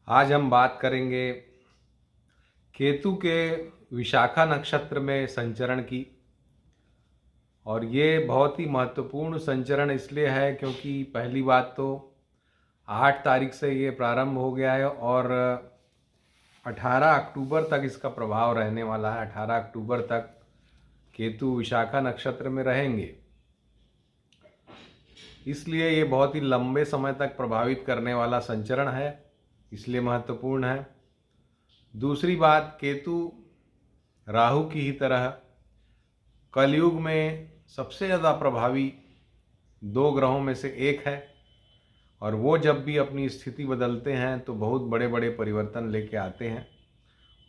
आज हम बात करेंगे केतु के विशाखा नक्षत्र में संचरण की। और ये बहुत ही महत्वपूर्ण संचरण इसलिए है क्योंकि पहली बात तो 8 तारीख से ये प्रारंभ हो गया है और 18 अक्टूबर तक इसका प्रभाव रहने वाला है। 18 अक्टूबर तक केतु विशाखा नक्षत्र में रहेंगे, इसलिए ये बहुत ही लंबे समय तक प्रभावित करने वाला संचरण है, इसलिए महत्वपूर्ण है। दूसरी बात, केतु राहु की ही तरह कलयुग में सबसे ज़्यादा प्रभावी 2 ग्रहों में से एक है और वो जब भी अपनी स्थिति बदलते हैं तो बहुत बड़े बड़े परिवर्तन लेके आते हैं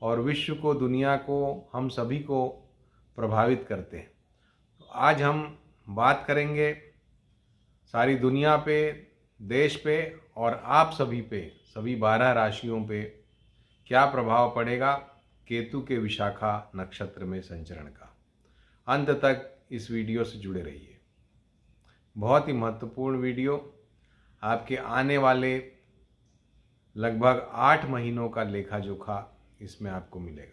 और विश्व को, दुनिया को, हम सभी को प्रभावित करते हैं। तो आज हम बात करेंगे सारी दुनिया पे, देश पे और आप सभी पे, सभी 12 राशियों पे क्या प्रभाव पड़ेगा केतु के विशाखा नक्षत्र में संचरण का। अंत तक इस वीडियो से जुड़े रहिए। बहुत ही महत्वपूर्ण वीडियो, आपके आने वाले लगभग 8 महीनों का लेखा जोखा इसमें आपको मिलेगा।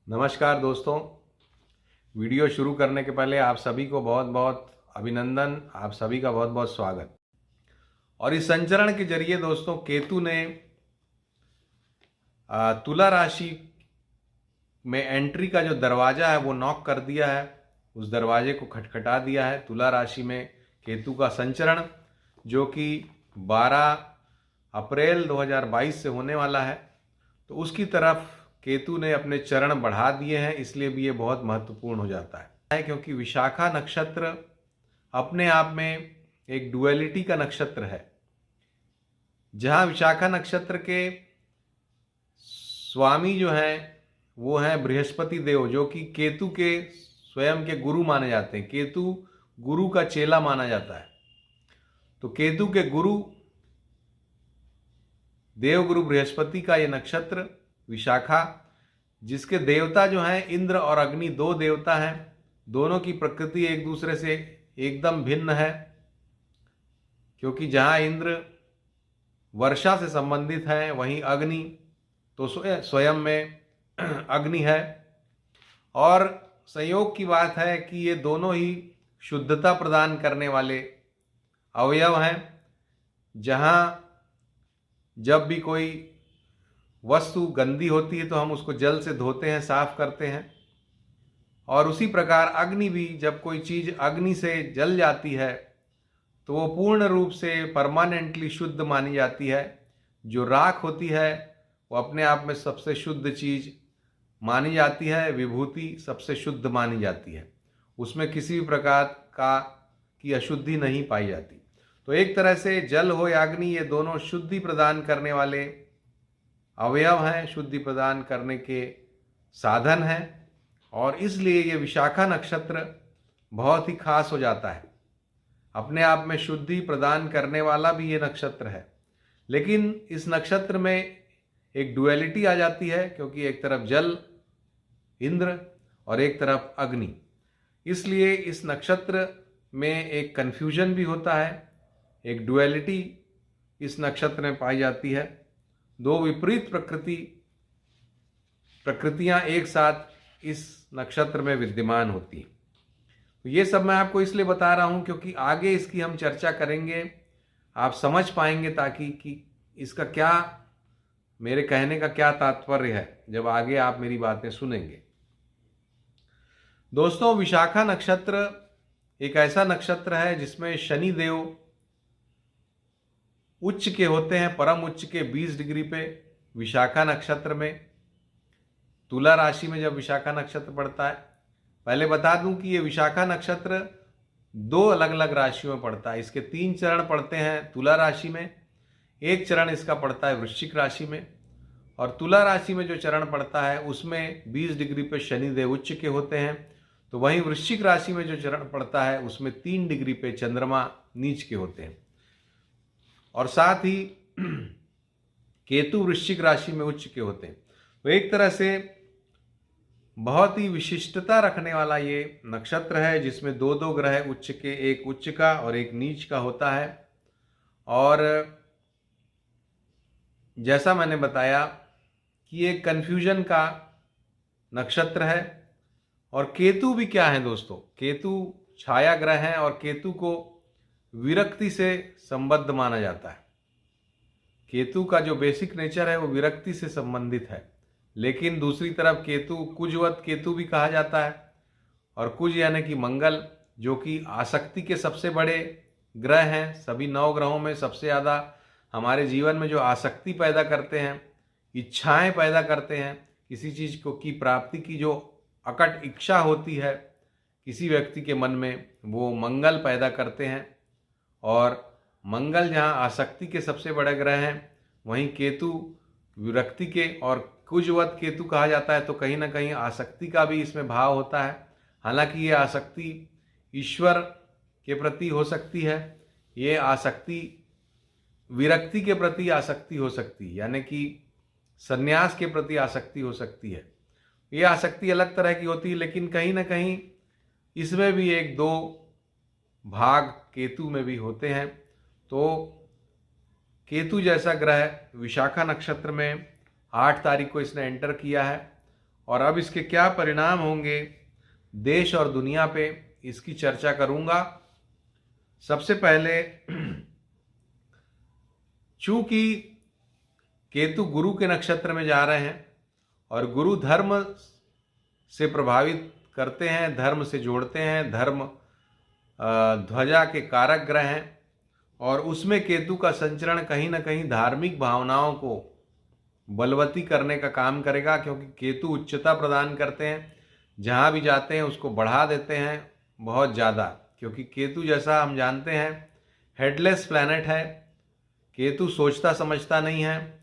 नमस्कार दोस्तों, वीडियो शुरू करने के पहले आप सभी को बहुत बहुत अभिनंदन, आप सभी का बहुत बहुत स्वागत। और इस संचरण के जरिए दोस्तों केतु ने तुला राशि में एंट्री का जो दरवाज़ा है वो नॉक कर दिया है, उस दरवाजे को खटखटा दिया है। तुला राशि में केतु का संचरण जो कि 12 अप्रैल 2022 से होने वाला है, तो उसकी तरफ केतु ने अपने चरण बढ़ा दिए हैं। इसलिए भी ये बहुत महत्वपूर्ण हो जाता है क्योंकि विशाखा नक्षत्र अपने आप में एक डुअलिटी का नक्षत्र है, जहाँ विशाखा नक्षत्र के स्वामी जो हैं वो हैं बृहस्पति देव, जो कि केतु के स्वयं के गुरु माने जाते हैं। केतु गुरु का चेला माना जाता है। तो केतु के गुरु, देवगुरु बृहस्पति का ये नक्षत्र विशाखा, जिसके देवता जो हैं इंद्र और अग्नि, 2 देवता हैं। दोनों की प्रकृति एक दूसरे से एकदम भिन्न है, क्योंकि जहाँ इंद्र वर्षा से संबंधित है वहीं अग्नि तो स्वयं में अग्नि है। और संयोग की बात है कि ये दोनों ही शुद्धता प्रदान करने वाले अवयव हैं। जहाँ जब भी कोई वस्तु गंदी होती है तो हम उसको जल से धोते हैं, साफ करते हैं। और उसी प्रकार अग्नि भी, जब कोई चीज़ अग्नि से जल जाती है तो वो पूर्ण रूप से परमानेंटली शुद्ध मानी जाती है। जो राख होती है वो अपने आप में सबसे शुद्ध चीज़ मानी जाती है, विभूति सबसे शुद्ध मानी जाती है, उसमें किसी भी प्रकार की अशुद्धि नहीं पाई जाती। तो एक तरह से जल हो या अग्नि, ये दोनों शुद्धि प्रदान करने वाले अवयव हैं, शुद्धि प्रदान करने के साधन हैं। और इसलिए ये विशाखा नक्षत्र बहुत ही खास हो जाता है। अपने आप में शुद्धि प्रदान करने वाला भी ये नक्षत्र है, लेकिन इस नक्षत्र में एक डुअलिटी आ जाती है, क्योंकि एक तरफ जल इंद्र और एक तरफ अग्नि। इसलिए इस नक्षत्र में एक कन्फ्यूजन भी होता है, एक डुअलिटी इस नक्षत्र में पाई जाती है। 2 विपरीत प्रकृतियां एक साथ इस नक्षत्र में विद्यमान होती हैं। तो ये सब मैं आपको इसलिए बता रहा हूं क्योंकि आगे इसकी हम चर्चा करेंगे, आप समझ पाएंगे, ताकि कि इसका क्या, मेरे कहने का क्या तात्पर्य है जब आगे आप मेरी बातें सुनेंगे। दोस्तों, विशाखा नक्षत्र एक ऐसा नक्षत्र है जिसमें शनि देव उच्च के होते हैं, परम उच्च के 20 डिग्री पे विशाखा नक्षत्र में, तुला राशि में जब विशाखा नक्षत्र पड़ता है। पहले बता दूं कि ये विशाखा नक्षत्र 2 अलग अलग राशियों में पड़ता है। इसके 3 चरण पड़ते हैं तुला राशि में, एक चरण इसका पड़ता है वृश्चिक राशि में। और तुला राशि में जो चरण पड़ता है उसमें 20 डिग्री पे शनि देव उच्च के होते हैं। तो वहीं वृश्चिक राशि में जो चरण पड़ता है उसमें 3 डिग्री पे चंद्रमा नीच के होते हैं। और साथ ही केतु वृश्चिक राशि में उच्च के होते हैं। तो एक तरह से बहुत ही विशिष्टता रखने वाला ये नक्षत्र है, जिसमें दो दो ग्रह उच्च के, एक उच्च का और एक नीच का होता है। और जैसा मैंने बताया कि ये कन्फ्यूजन का नक्षत्र है। और केतु भी क्या है दोस्तों, केतु छाया ग्रह है और केतु को विरक्ति से संबद्ध माना जाता है। केतु का जो बेसिक नेचर है वो विरक्ति से संबंधित है, लेकिन दूसरी तरफ केतु कुजवत केतु भी कहा जाता है। और कुज यानी कि मंगल, जो कि आसक्ति के सबसे बड़े ग्रह हैं। सभी 9 ग्रहों में सबसे ज़्यादा हमारे जीवन में जो आसक्ति पैदा करते हैं, इच्छाएं पैदा करते हैं, किसी चीज़ को की प्राप्ति की जो अकट इच्छा होती है किसी व्यक्ति के मन में, वो मंगल पैदा करते हैं। और मंगल जहाँ आसक्ति के सबसे बड़े ग्रह हैं, वहीं केतु विरक्ति के, और कुजवत केतु कहा जाता है, तो कहीं ना कहीं आसक्ति का भी इसमें भाव होता है। हालांकि ये आसक्ति ईश्वर के प्रति हो सकती है, ये आसक्ति विरक्ति के प्रति आसक्ति हो सकती है, यानी कि संन्यास के प्रति आसक्ति हो सकती है। ये आसक्ति अलग तरह की होती है, लेकिन कहीं ना कहीं इसमें भी एक दो भाग केतु में भी होते हैं। तो केतु जैसा ग्रह विशाखा नक्षत्र में 8 तारीख को इसने एंटर किया है, और अब इसके क्या परिणाम होंगे देश और दुनिया पे, इसकी चर्चा करूंगा। सबसे पहले चूंकि केतु गुरु के नक्षत्र में जा रहे हैं, और गुरु धर्म से प्रभावित करते हैं, धर्म से जोड़ते हैं, धर्म ध्वजा के कारक ग्रह हैं, और उसमें केतु का संचरण कहीं ना कहीं धार्मिक भावनाओं को बलवती करने का काम करेगा, क्योंकि केतु उच्चता प्रदान करते हैं, जहाँ भी जाते हैं उसको बढ़ा देते हैं बहुत ज़्यादा। क्योंकि केतु जैसा हम जानते हैं हेडलेस प्लैनेट है, केतु सोचता समझता नहीं है,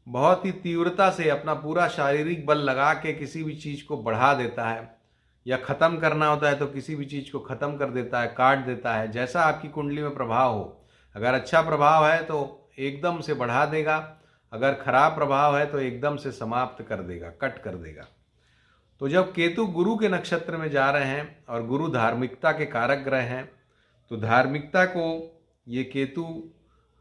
बहुत ही तीव्रता से अपना पूरा शारीरिक बल लगा के किसी भी चीज़ को बढ़ा देता है, या ख़त्म करना होता है तो किसी भी चीज़ को ख़त्म कर देता है, काट देता है। जैसा आपकी कुंडली में प्रभाव हो, अगर अच्छा प्रभाव है तो एकदम से बढ़ा देगा, अगर खराब प्रभाव है तो एकदम से समाप्त कर देगा, कट कर देगा। तो जब केतु गुरु के नक्षत्र में जा रहे हैं, और गुरु धार्मिकता के कारक ग्रह हैं, तो धार्मिकता को ये केतु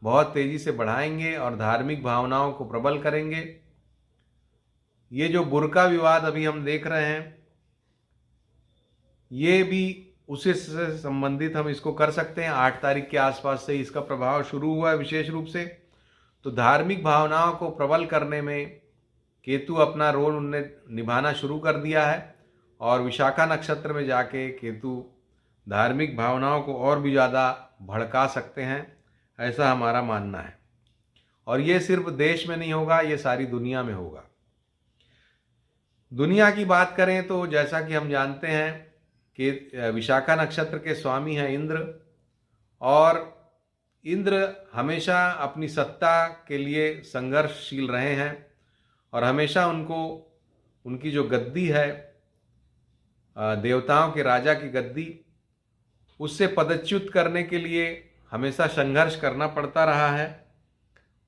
बहुत तेज़ी से बढ़ाएंगे और धार्मिक भावनाओं को प्रबल करेंगे। ये जो बुर्का विवाद अभी हम देख रहे हैं, ये भी उसी से संबंधित हम इसको कर सकते हैं। 8 तारीख के आसपास से इसका प्रभाव शुरू हुआ है विशेष रूप से। तो धार्मिक भावनाओं को प्रबल करने में केतु अपना रोल उनने निभाना शुरू कर दिया है, और विशाखा नक्षत्र में जाके केतु धार्मिक भावनाओं को और भी ज़्यादा भड़का सकते हैं, ऐसा हमारा मानना है। और ये सिर्फ देश में नहीं होगा, ये सारी दुनिया में होगा। दुनिया की बात करें तो जैसा कि हम जानते हैं कि विशाखा नक्षत्र के स्वामी हैं इंद्र, और इंद्र हमेशा अपनी सत्ता के लिए संघर्षशील रहे हैं, और हमेशा उनको उनकी जो गद्दी है देवताओं के राजा की गद्दी, उससे पदच्युत करने के लिए हमेशा संघर्ष करना पड़ता रहा है।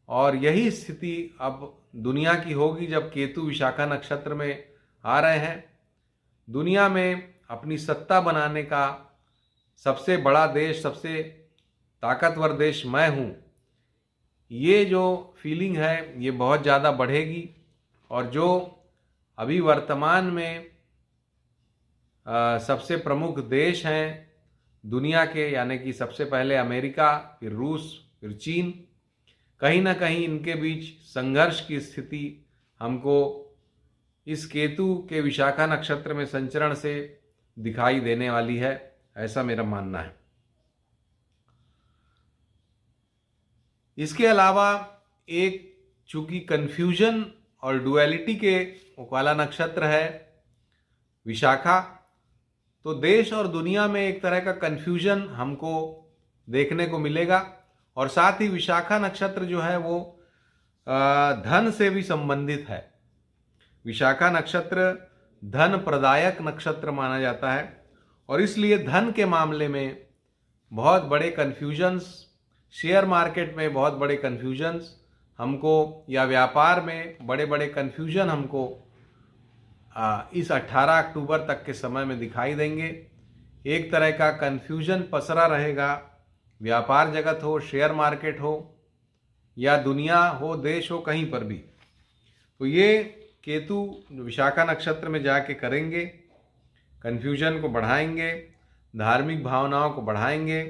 और यही स्थिति अब दुनिया की होगी जब केतु विशाखा नक्षत्र में आ रहे हैं। दुनिया में अपनी सत्ता बनाने का सबसे बड़ा देश, सबसे ताकतवर देश मैं हूँ, ये जो फीलिंग है ये बहुत ज़्यादा बढ़ेगी। और जो अभी वर्तमान में सबसे प्रमुख देश हैं दुनिया के, यानी कि सबसे पहले अमेरिका, फिर रूस, फिर चीन, कहीं ना कहीं इनके बीच संघर्ष की स्थिति हमको इस केतु के विशाखा नक्षत्र में संचरण से दिखाई देने वाली है, ऐसा मेरा मानना है। इसके अलावा एक चूंकि कन्फ्यूजन और डुअलिटी के वाला नक्षत्र है विशाखा, तो देश और दुनिया में एक तरह का कन्फ्यूजन हमको देखने को मिलेगा। और साथ ही विशाखा नक्षत्र जो है वो धन से भी संबंधित है। विशाखा नक्षत्र धन प्रदायक नक्षत्र माना जाता है, और इसलिए धन के मामले में बहुत बड़े कन्फ्यूजन्स, शेयर मार्केट में बहुत बड़े कन्फ्यूजन्स हमको, या व्यापार में बड़े बड़े कन्फ्यूजन हमको इस 18 अक्टूबर तक के समय में दिखाई देंगे। एक तरह का कन्फ्यूजन पसरा रहेगा, व्यापार जगत हो, शेयर मार्केट हो, या दुनिया हो, देश हो, कहीं पर भी। तो ये केतु विशाखा नक्षत्र में जाके करेंगे, कन्फ्यूजन को बढ़ाएंगे, धार्मिक भावनाओं को बढ़ाएंगे,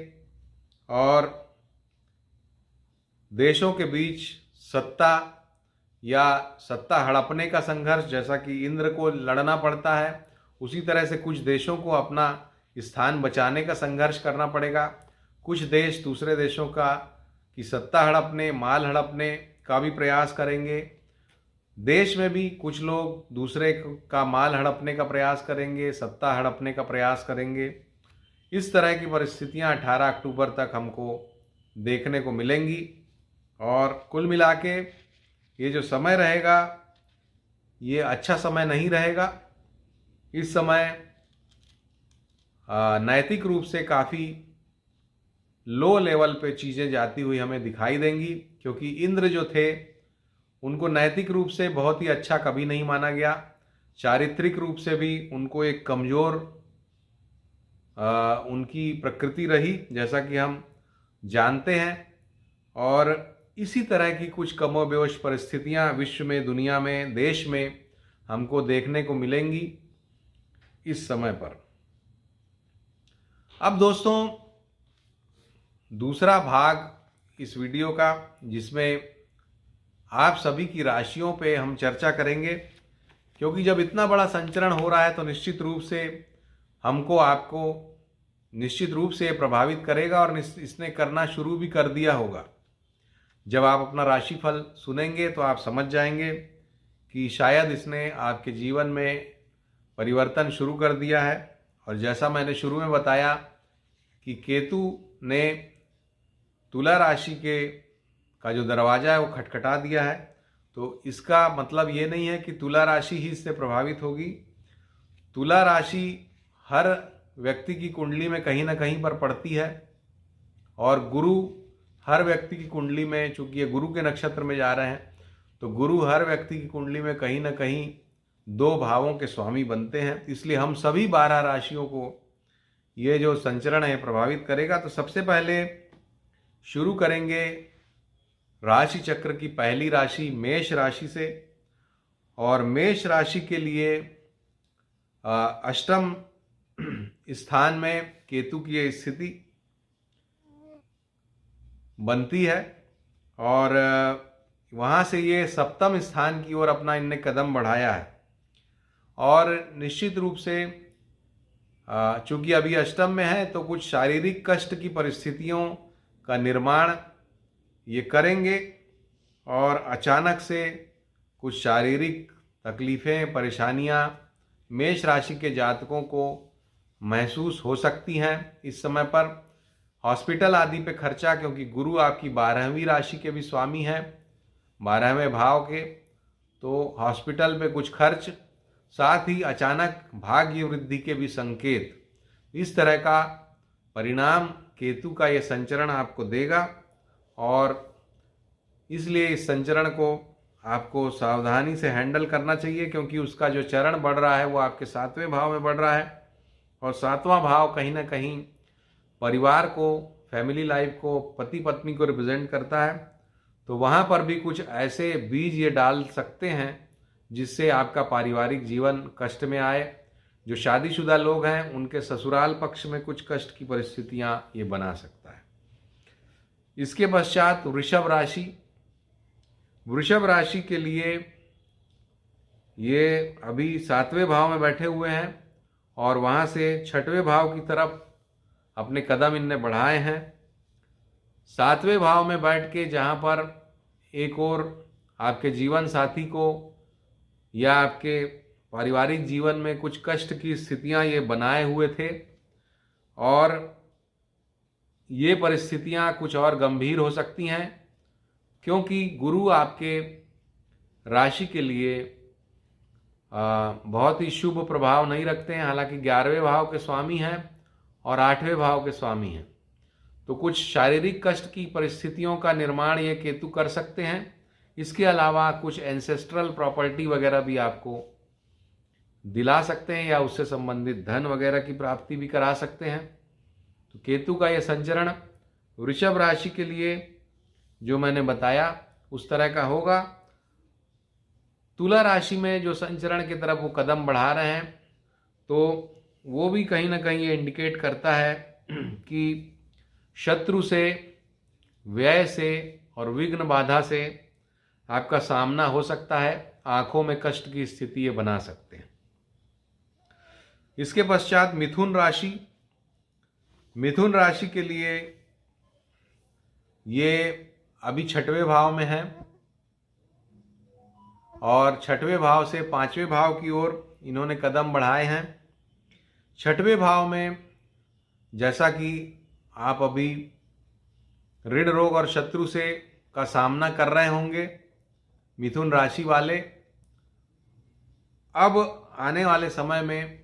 और देशों के बीच सत्ता या सत्ता हड़पने का संघर्ष, जैसा कि इंद्र को लड़ना पड़ता है, उसी तरह से कुछ देशों को अपना स्थान बचाने का संघर्ष करना पड़ेगा। कुछ देश दूसरे देशों की सत्ता हड़पने, माल हड़पने का भी प्रयास करेंगे। देश में भी कुछ लोग दूसरे का माल हड़पने का प्रयास करेंगे, सत्ता हड़पने का प्रयास करेंगे। इस तरह की परिस्थितियां 18 अक्टूबर तक हमको देखने को मिलेंगी। और कुल मिला के ये जो समय रहेगा, ये अच्छा समय नहीं रहेगा। इस समय नैतिक रूप से काफ़ी लो लेवल पे चीज़ें जाती हुई हमें दिखाई देंगी, क्योंकि इंद्र जो थे उनको नैतिक रूप से बहुत ही अच्छा कभी नहीं माना गया। चारित्रिक रूप से भी उनको एक कमज़ोर उनकी प्रकृति रही, जैसा कि हम जानते हैं। और इसी तरह की कुछ कमोबेश परिस्थितियां विश्व में, दुनिया में, देश में हमको देखने को मिलेंगी इस समय पर। अब दोस्तों, दूसरा भाग इस वीडियो का, जिसमें आप सभी की राशियों पे हम चर्चा करेंगे, क्योंकि जब इतना बड़ा संचरण हो रहा है तो निश्चित रूप से हमको, आपको निश्चित रूप से प्रभावित करेगा, और इसने करना शुरू भी कर दिया होगा। जब आप अपना राशिफल सुनेंगे तो आप समझ जाएंगे कि शायद इसने आपके जीवन में परिवर्तन शुरू कर दिया है। और जैसा मैंने शुरू में बताया कि केतु ने तुला राशि का जो दरवाज़ा है वो खटखटा दिया है, तो इसका मतलब ये नहीं है कि तुला राशि ही इससे प्रभावित होगी। तुला राशि हर व्यक्ति की कुंडली में कहीं ना कहीं पर पड़ती है, और गुरु हर व्यक्ति की कुंडली में, चूंकि ये गुरु के नक्षत्र में जा रहे हैं, तो गुरु हर व्यक्ति की कुंडली में कहीं ना कहीं 2 भावों के स्वामी बनते हैं। इसलिए हम सभी 12 राशियों को ये जो संचरण है प्रभावित करेगा। तो सबसे पहले शुरू करेंगे राशि चक्र की पहली राशि मेष राशि से। और मेष राशि के लिए अष्टम स्थान में केतु की ये स्थिति बनती है, और वहाँ से ये सप्तम स्थान की ओर अपना इनने कदम बढ़ाया है। और निश्चित रूप से चूँकि अभी अष्टम में है, तो कुछ शारीरिक कष्ट की परिस्थितियों का निर्माण ये करेंगे, और अचानक से कुछ शारीरिक तकलीफ़ें, परेशानियाँ मेष राशि के जातकों को महसूस हो सकती हैं इस समय पर। हॉस्पिटल आदि पे खर्चा, क्योंकि गुरु आपकी 12वीं राशि के भी स्वामी हैं, 12वें भाव के, तो हॉस्पिटल पे कुछ खर्च, साथ ही अचानक भाग्य वृद्धि के भी संकेत। इस तरह का परिणाम केतु का ये संचरण आपको देगा, और इसलिए इस संचरण को आपको सावधानी से हैंडल करना चाहिए, क्योंकि उसका जो चरण बढ़ रहा है वो आपके 7वें भाव में बढ़ रहा है, और 7वां भाव कहीं ना कहीं परिवार को, फैमिली लाइफ को, पति पत्नी को रिप्रेजेंट करता है। तो वहाँ पर भी कुछ ऐसे बीज ये डाल सकते हैं जिससे आपका पारिवारिक जीवन कष्ट में आए। जो शादीशुदा लोग हैं उनके ससुराल पक्ष में कुछ कष्ट की परिस्थितियाँ ये बना सकता है। इसके पश्चात वृषभ राशि। वृषभ राशि के लिए ये अभी 7वें भाव में बैठे हुए हैं, और वहाँ से 6वें भाव की तरफ अपने कदम इनने बढ़ाए हैं। 7वें भाव में बैठ के जहाँ पर एक और आपके जीवन साथी को या आपके पारिवारिक जीवन में कुछ कष्ट की स्थितियाँ ये बनाए हुए थे, और ये परिस्थितियाँ कुछ और गंभीर हो सकती हैं, क्योंकि गुरु आपके राशि के लिए बहुत ही शुभ प्रभाव नहीं रखते हैं। हालांकि 11वें भाव के स्वामी हैं और 8वें भाव के स्वामी हैं, तो कुछ शारीरिक कष्ट की परिस्थितियों का निर्माण ये केतु कर सकते हैं। इसके अलावा कुछ एंसेस्ट्रल प्रॉपर्टी वगैरह भी आपको दिला सकते हैं या उससे संबंधित धन वगैरह की प्राप्ति भी करा सकते हैं। तो केतु का यह संचरण वृषभ राशि के लिए जो मैंने बताया उस तरह का होगा। तुला राशि में जो संचरण की तरफ वो कदम बढ़ा रहे हैं तो वो भी कहीं ना कहीं ये इंडिकेट करता है कि शत्रु से, व्यय से और विघ्न बाधा से आपका सामना हो सकता है। आंखों में कष्ट की स्थिति ये बना सकते हैं। इसके पश्चात मिथुन राशि। मिथुन राशि के लिए ये अभी 6वें भाव में है और 6वें भाव से 5वें भाव की ओर इन्होंने कदम बढ़ाए हैं। 6वें भाव में जैसा कि आप अभी ऋण रोग और शत्रु से का सामना कर रहे होंगे मिथुन राशि वाले, अब आने वाले समय में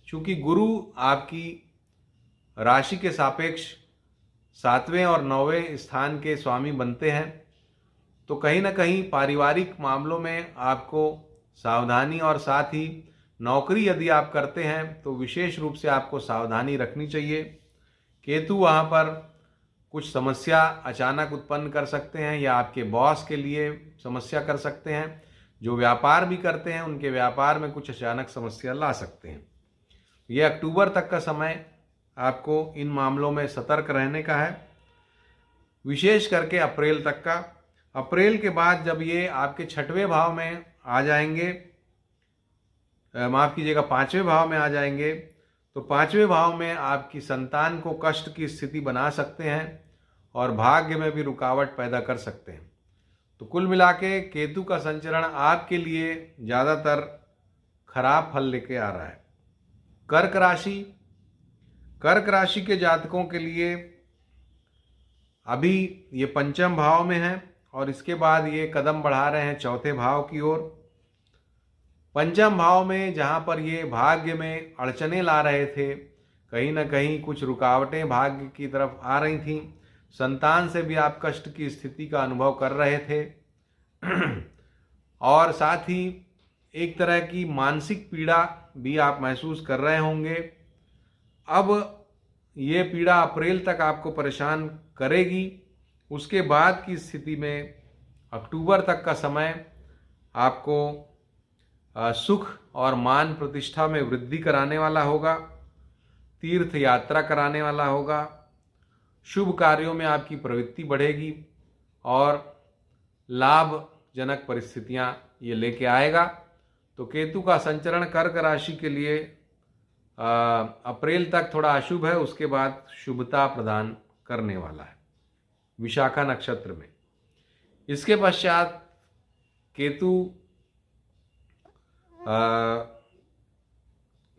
चूंकि गुरु आपकी राशि के सापेक्ष 7वें और 9वें स्थान के स्वामी बनते हैं, तो कहीं ना कहीं पारिवारिक मामलों में आपको सावधानी, और साथ ही नौकरी यदि आप करते हैं तो विशेष रूप से आपको सावधानी रखनी चाहिए। केतु वहाँ पर कुछ समस्या अचानक उत्पन्न कर सकते हैं या आपके बॉस के लिए समस्या कर सकते हैं। जो व्यापार भी करते हैं उनके व्यापार में कुछ अचानक समस्या ला सकते हैं। ये अक्टूबर तक का समय आपको इन मामलों में सतर्क रहने का है, विशेष करके अप्रैल तक का। अप्रैल के बाद जब ये आपके 6वें भाव में आ जाएंगे, माफ़ कीजिएगा 5वें भाव में आ जाएंगे, तो 5वें भाव में आपकी संतान को कष्ट की स्थिति बना सकते हैं और भाग्य में भी रुकावट पैदा कर सकते हैं। तो कुल मिला के केतु का संचरण आपके लिए ज़्यादातर खराब फल लेके आ रहा है। कर्क राशि। कर्क राशि के जातकों के लिए अभी ये 5वें भाव में है और इसके बाद ये कदम बढ़ा रहे हैं 4थे भाव की ओर। 5वें भाव में जहाँ पर ये भाग्य में अड़चने ला रहे थे, कहीं ना कहीं कुछ रुकावटें भाग्य की तरफ आ रही थीं। संतान से भी आप कष्ट की स्थिति का अनुभव कर रहे थे और साथ ही एक तरह की मानसिक पीड़ा भी आप महसूस कर रहे होंगे। अब ये पीड़ा अप्रैल तक आपको परेशान करेगी। उसके बाद की स्थिति में अक्टूबर तक का समय आपको सुख और मान प्रतिष्ठा में वृद्धि कराने वाला होगा, तीर्थ यात्रा कराने वाला होगा, शुभ कार्यों में आपकी प्रवृत्ति बढ़ेगी और लाभजनक परिस्थितियां ये लेके आएगा। तो केतु का संचरण कर्क राशि के लिए अप्रैल तक थोड़ा अशुभ है, उसके बाद शुभता प्रदान करने वाला है विशाखा नक्षत्र में। इसके पश्चात केतु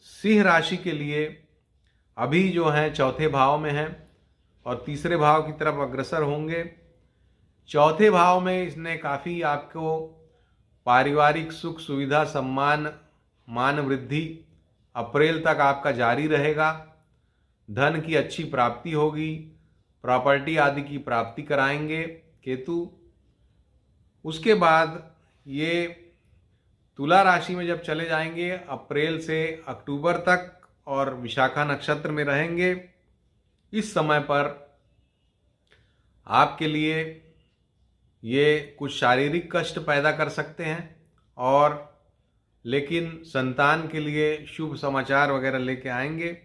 सिंह राशि के लिए अभी जो है 4थे भाव में है और 3रे भाव की तरफ अग्रसर होंगे। 4थे भाव में इसने काफ़ी आपको पारिवारिक सुख सुविधा, सम्मान, मान वृद्धि अप्रैल तक आपका जारी रहेगा। धन की अच्छी प्राप्ति होगी, प्रॉपर्टी आदि की प्राप्ति कराएंगे केतु। उसके बाद ये तुला राशि में जब चले जाएंगे अप्रैल से अक्टूबर तक और विशाखा नक्षत्र में रहेंगे, इस समय पर आपके लिए ये कुछ शारीरिक कष्ट पैदा कर सकते हैं और लेकिन संतान के लिए शुभ समाचार वगैरह लेके आएंगे।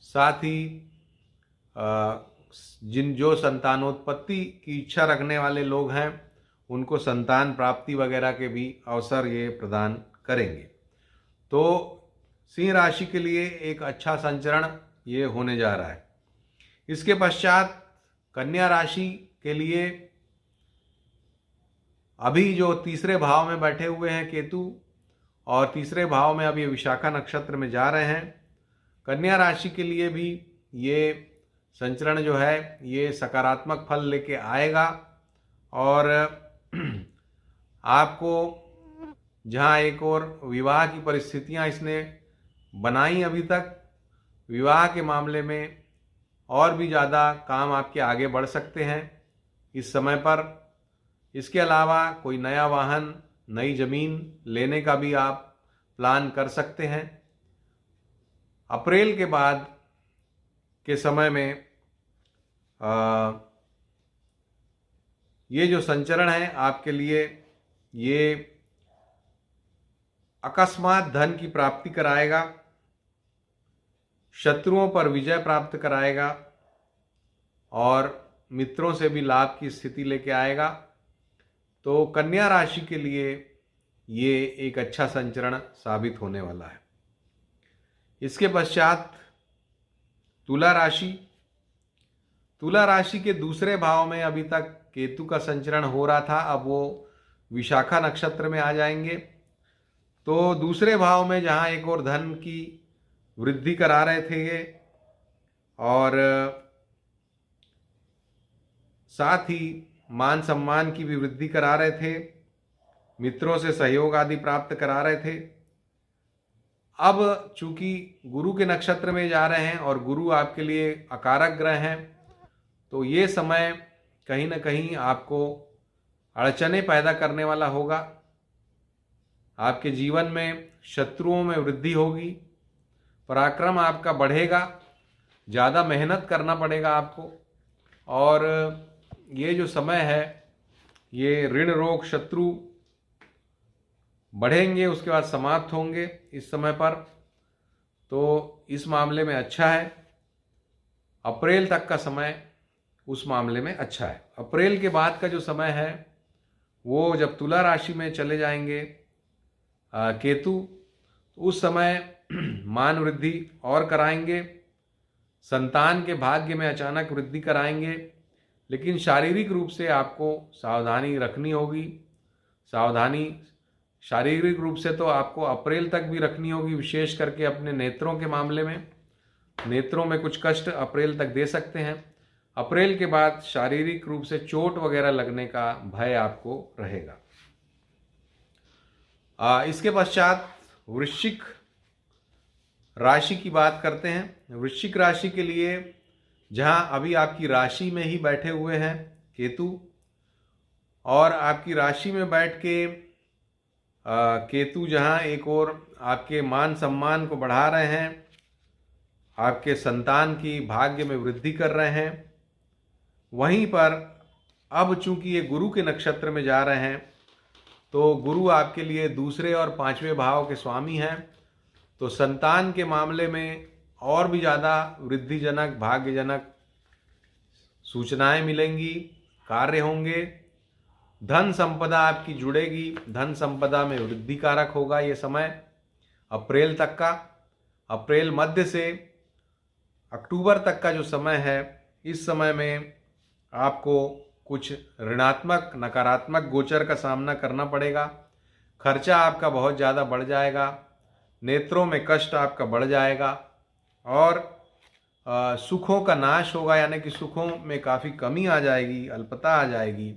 साथ ही जो संतानोत्पत्ति की इच्छा रखने वाले लोग हैं उनको संतान प्राप्ति वगैरह के भी अवसर ये प्रदान करेंगे। तो सिंह राशि के लिए एक अच्छा संचरण ये होने जा रहा है। इसके पश्चात कन्या राशि के लिए अभी जो 3रे भाव में बैठे हुए हैं केतु और 3रे भाव में अब ये विशाखा नक्षत्र में जा रहे हैं। कन्या राशि के लिए भी ये संचरण जो है ये सकारात्मक फल लेके आएगा और आपको जहाँ एक और विवाह की परिस्थितियाँ इसने बनाई अभी तक, विवाह के मामले में और भी ज़्यादा काम आपके आगे बढ़ सकते हैं इस समय पर। इसके अलावा कोई नया वाहन, नई ज़मीन लेने का भी आप प्लान कर सकते हैं। अप्रैल के बाद के समय में ये जो संचरण है आपके लिए ये अकस्मात धन की प्राप्ति कराएगा, शत्रुओं पर विजय प्राप्त कराएगा और मित्रों से भी लाभ की स्थिति लेके आएगा। तो कन्या राशि के लिए ये एक अच्छा संचरण साबित होने वाला है। इसके पश्चात तुला राशि। तुला राशि के दूसरे भाव में अभी तक केतु का संचरण हो रहा था, अब वो विशाखा नक्षत्र में आ जाएंगे। तो दूसरे भाव में जहाँ एक और धन की वृद्धि करा रहे थे ये, और साथ ही मान सम्मान की भी वृद्धि करा रहे थे, मित्रों से सहयोग आदि प्राप्त करा रहे थे। अब चूंकि गुरु के नक्षत्र में जा रहे हैं और गुरु आपके लिए अकारक ग्रह हैं, तो ये समय कहीं ना कहीं आपको अड़चने पैदा करने वाला होगा। आपके जीवन में शत्रुओं में वृद्धि होगी, पराक्रम आपका बढ़ेगा, ज़्यादा मेहनत करना पड़ेगा आपको। और ये जो समय है ये ऋण रोग शत्रु बढ़ेंगे, उसके बाद समाप्त होंगे इस समय पर। तो इस मामले में अच्छा है। अप्रैल तक का समय उस मामले में अच्छा है। अप्रैल के बाद का जो समय है वो जब तुला राशि में चले जाएंगे केतु, तो उस समय मान वृद्धि और कराएंगे, संतान के भाग्य में अचानक वृद्धि कराएंगे, लेकिन शारीरिक रूप से आपको सावधानी रखनी होगी। सावधानी शारीरिक रूप से तो आपको अप्रैल तक भी रखनी होगी, विशेष करके अपने नेत्रों के मामले में। नेत्रों में कुछ कष्ट अप्रैल तक दे सकते हैं। अप्रैल के बाद शारीरिक रूप से चोट वगैरह लगने का भय आपको रहेगा। इसके पश्चात वृश्चिक राशि की बात करते हैं। वृश्चिक राशि के लिए जहां अभी आपकी राशि में ही बैठे हुए हैं केतु, और आपकी राशि में बैठ के केतु जहां एक और आपके मान सम्मान को बढ़ा रहे हैं, आपके संतान की भाग्य में वृद्धि कर रहे हैं, वहीं पर अब चूंकि ये गुरु के नक्षत्र में जा रहे हैं, तो गुरु आपके लिए दूसरे और पांचवें भाव के स्वामी हैं। तो संतान के मामले में और भी ज़्यादा वृद्धिजनक, भाग्यजनक सूचनाएं मिलेंगी, कार्य होंगे। धन संपदा आपकी जुड़ेगी, धन संपदा में वृद्धि कारक होगा ये समय अप्रैल तक का। अप्रैल मध्य से अक्टूबर तक का जो समय है, इस समय में आपको कुछ ऋणात्मक, नकारात्मक गोचर का सामना करना पड़ेगा। खर्चा आपका बहुत ज़्यादा बढ़ जाएगा, नेत्रों में कष्ट आपका बढ़ जाएगा और सुखों का नाश होगा, यानी कि सुखों में काफ़ी कमी आ जाएगी, अल्पता आ जाएगी।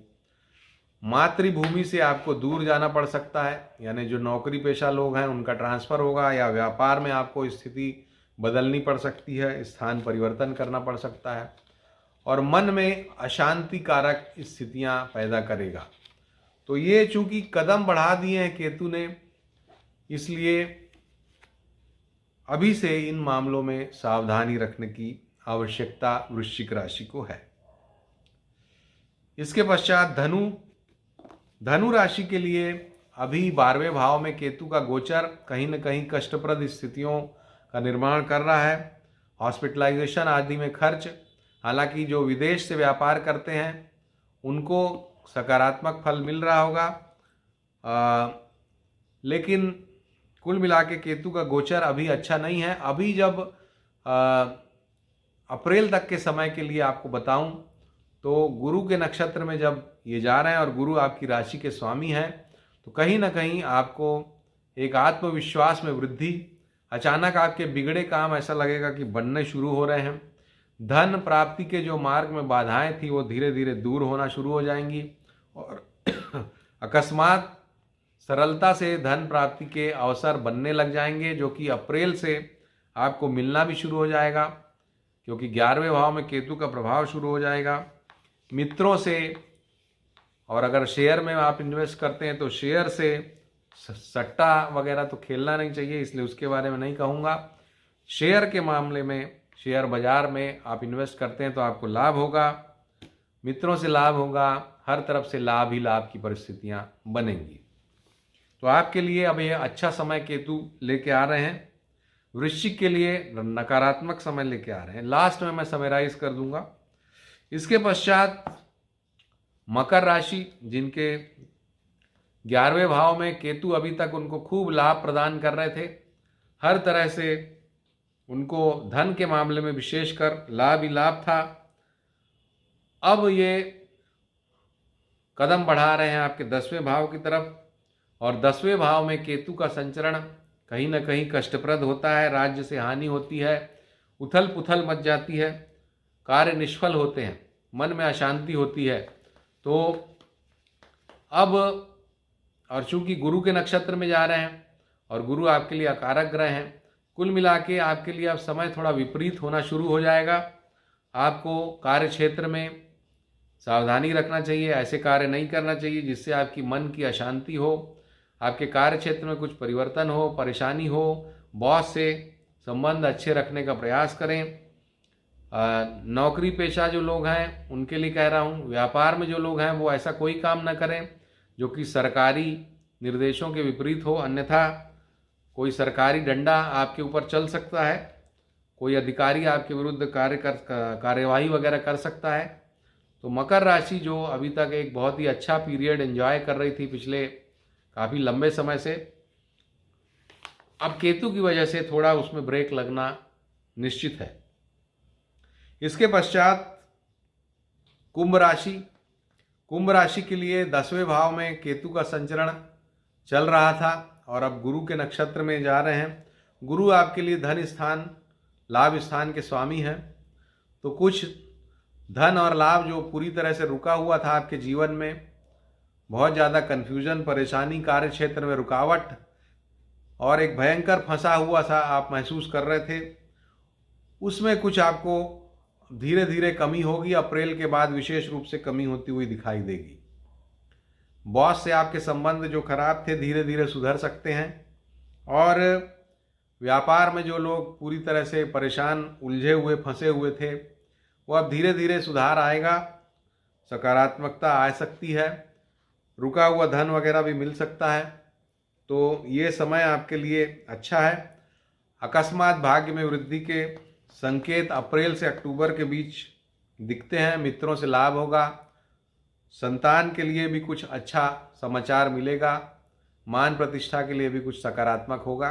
मातृभूमि से आपको दूर जाना पड़ सकता है, यानी जो नौकरी पेशा लोग हैं उनका ट्रांसफ़र होगा, या व्यापार में आपको स्थिति बदलनी पड़ सकती है, स्थान परिवर्तन करना पड़ सकता है, और मन में अशांति कारक स्थितियां पैदा करेगा। तो ये चूंकि कदम बढ़ा दिए हैं केतु ने, इसलिए अभी से इन मामलों में सावधानी रखने की आवश्यकता वृश्चिक राशि को है। इसके पश्चात धनु राशि के लिए अभी 12वें भाव में केतु का गोचर कहीं न कहीं कष्टप्रद स्थितियों का निर्माण कर रहा है। हॉस्पिटलाइजेशन आदि में खर्च, हालांकि जो विदेश से व्यापार करते हैं उनको सकारात्मक फल मिल रहा होगा, लेकिन कुल मिला के केतु का गोचर अभी अच्छा नहीं है। अभी जब अप्रैल तक के समय के लिए आपको बताऊं, तो गुरु के नक्षत्र में जब ये जा रहे हैं और गुरु आपकी राशि के स्वामी हैं, तो कहीं ना कहीं आपको एक आत्मविश्वास में वृद्धि, अचानक आपके बिगड़े काम ऐसा लगेगा कि बनने शुरू हो रहे हैं। धन प्राप्ति के जो मार्ग में बाधाएं थी वो धीरे धीरे दूर होना शुरू हो जाएंगी और अकस्मात सरलता से धन प्राप्ति के अवसर बनने लग जाएंगे, जो कि अप्रैल से आपको मिलना भी शुरू हो जाएगा। क्योंकि 11वें भाव में केतु का प्रभाव शुरू हो जाएगा। मित्रों से, और अगर शेयर में आप इन्वेस्ट करते हैं तो शेयर से सट्टा वगैरह तो खेलना नहीं चाहिए, इसलिए उसके बारे में नहीं कहूँगा। शेयर के मामले में, शेयर बाजार में आप इन्वेस्ट करते हैं तो आपको लाभ होगा, मित्रों से लाभ होगा, हर तरफ से लाभ ही लाभ की परिस्थितियां बनेंगी। तो आपके लिए अब ये अच्छा समय केतु लेके आ रहे हैं। वृश्चिक के लिए नकारात्मक समय लेके आ रहे हैं। लास्ट में मैं समराइज कर दूंगा। इसके पश्चात मकर राशि, जिनके 11वें भाव में केतु अभी तक उनको खूब लाभ प्रदान कर रहे थे, हर तरह से उनको धन के मामले में विशेषकर लाभ ही लाभ था। अब ये कदम बढ़ा रहे हैं आपके 10वें भाव की तरफ, और 10वें भाव में केतु का संचरण कहीं ना कहीं कष्टप्रद होता है। राज्य से हानि होती है, उथल पुथल मच जाती है, कार्य निष्फल होते हैं, मन में अशांति होती है। तो अब, और चूंकि गुरु के नक्षत्र में जा रहे हैं और गुरु आपके लिए अकारक ग्रह हैं, कुल मिला के आपके लिए अब समय थोड़ा विपरीत होना शुरू हो जाएगा। आपको कार्य क्षेत्र में सावधानी रखना चाहिए, ऐसे कार्य नहीं करना चाहिए जिससे आपकी मन की अशांति हो, आपके कार्य क्षेत्र में कुछ परिवर्तन हो, परेशानी हो। बॉस से संबंध अच्छे रखने का प्रयास करें। नौकरी पेशा जो लोग हैं उनके लिए कह रहा हूँ, व्यापार में जो लोग हैं वो ऐसा कोई काम न करें जो कि सरकारी निर्देशों के विपरीत हो, अन्यथा कोई सरकारी डंडा आपके ऊपर चल सकता है, कोई अधिकारी आपके विरुद्ध कार्यवाही वगैरह कर सकता है। तो मकर राशि जो अभी तक एक बहुत ही अच्छा पीरियड एंजॉय कर रही थी पिछले काफ़ी लंबे समय से, अब केतु की वजह से थोड़ा उसमें ब्रेक लगना निश्चित है। इसके पश्चात कुंभ राशि, कुंभ राशि के लिए 10वें भाव में केतु का संचरण चल रहा था और अब गुरु के नक्षत्र में जा रहे हैं। गुरु आपके लिए धन स्थान, लाभ स्थान के स्वामी हैं। तो कुछ धन और लाभ जो पूरी तरह से रुका हुआ था आपके जीवन में, बहुत ज़्यादा कन्फ्यूजन, परेशानी, कार्य क्षेत्र में रुकावट और एक भयंकर फंसा हुआ सा आप महसूस कर रहे थे, उसमें कुछ आपको धीरे धीरे कमी होगी। अप्रैल के बाद विशेष रूप से कमी होती हुई दिखाई देगी। बॉस से आपके संबंध जो खराब थे धीरे धीरे सुधर सकते हैं, और व्यापार में जो लोग पूरी तरह से परेशान, उलझे हुए, फंसे हुए थे, वो अब धीरे धीरे सुधार आएगा, सकारात्मकता आ सकती है, रुका हुआ धन वगैरह भी मिल सकता है। तो ये समय आपके लिए अच्छा है। अकस्मात भाग्य में वृद्धि के संकेत अप्रैल से अक्टूबर के बीच दिखते हैं। मित्रों से लाभ होगा, संतान के लिए भी कुछ अच्छा समाचार मिलेगा, मान प्रतिष्ठा के लिए भी कुछ सकारात्मक होगा।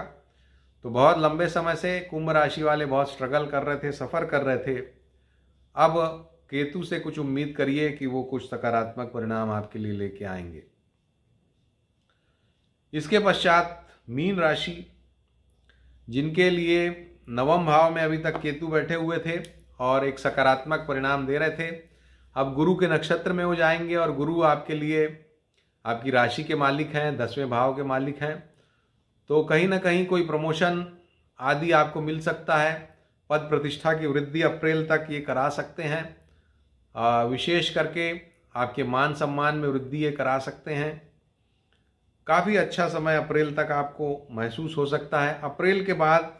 तो बहुत लंबे समय से कुंभ राशि वाले बहुत स्ट्रगल कर रहे थे, सफ़र कर रहे थे, अब केतु से कुछ उम्मीद करिए कि वो कुछ सकारात्मक परिणाम आपके लिए लेके आएंगे। इसके पश्चात मीन राशि, जिनके लिए 9वें भाव में अभी तक केतु बैठे हुए थे और एक सकारात्मक परिणाम दे रहे थे, अब गुरु के नक्षत्र में हो जाएंगे और गुरु आपके लिए आपकी राशि के मालिक हैं, 10वें भाव के मालिक हैं। तो कहीं ना कहीं कोई प्रमोशन आदि आपको मिल सकता है, पद प्रतिष्ठा की वृद्धि अप्रैल तक ये करा सकते हैं। विशेष करके आपके मान सम्मान में वृद्धि ये करा सकते हैं। काफ़ी अच्छा समय अप्रैल तक आपको महसूस हो सकता है। अप्रैल के बाद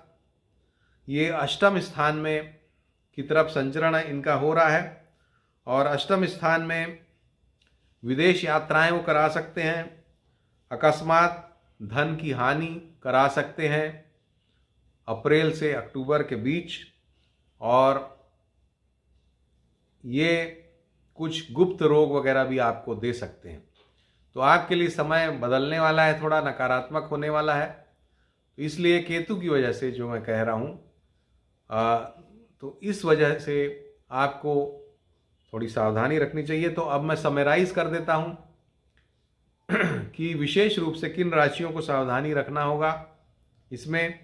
ये अष्टम स्थान में की तरफ संचरण इनका हो रहा है, और अष्टम स्थान में विदेश यात्राएं वो करा सकते हैं, अकस्मात धन की हानि करा सकते हैं अप्रैल से अक्टूबर के बीच, और ये कुछ गुप्त रोग वगैरह भी आपको दे सकते हैं। तो आपके लिए समय बदलने वाला है, थोड़ा नकारात्मक होने वाला है। इसलिए केतु की वजह से जो मैं कह रहा हूँ, तो इस वजह से आपको थोड़ी सावधानी रखनी चाहिए। तो अब मैं समराइज कर देता हूँ कि विशेष रूप से किन राशियों को सावधानी रखना होगा। इसमें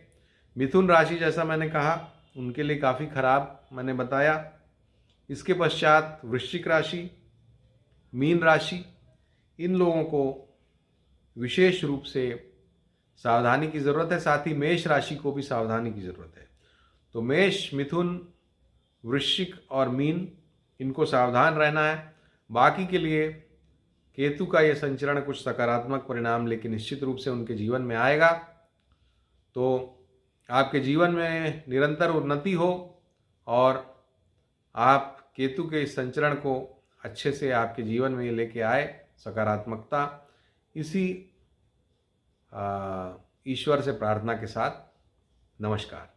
मिथुन राशि, जैसा मैंने कहा, उनके लिए काफ़ी खराब मैंने बताया। इसके पश्चात वृश्चिक राशि, मीन राशि, इन लोगों को विशेष रूप से सावधानी की ज़रूरत है। साथ ही मेष राशि को भी सावधानी की ज़रूरत है। तो मेष, मिथुन, वृश्चिक और मीन, इनको सावधान रहना है। बाकी के लिए केतु का ये संचरण कुछ सकारात्मक परिणाम लेके निश्चित रूप से उनके जीवन में आएगा। तो आपके जीवन में निरंतर उन्नति हो और आप केतु के इस संचरण को अच्छे से आपके जीवन में लेके आए, सकारात्मकता। इसी ईश्वर से प्रार्थना के साथ नमस्कार।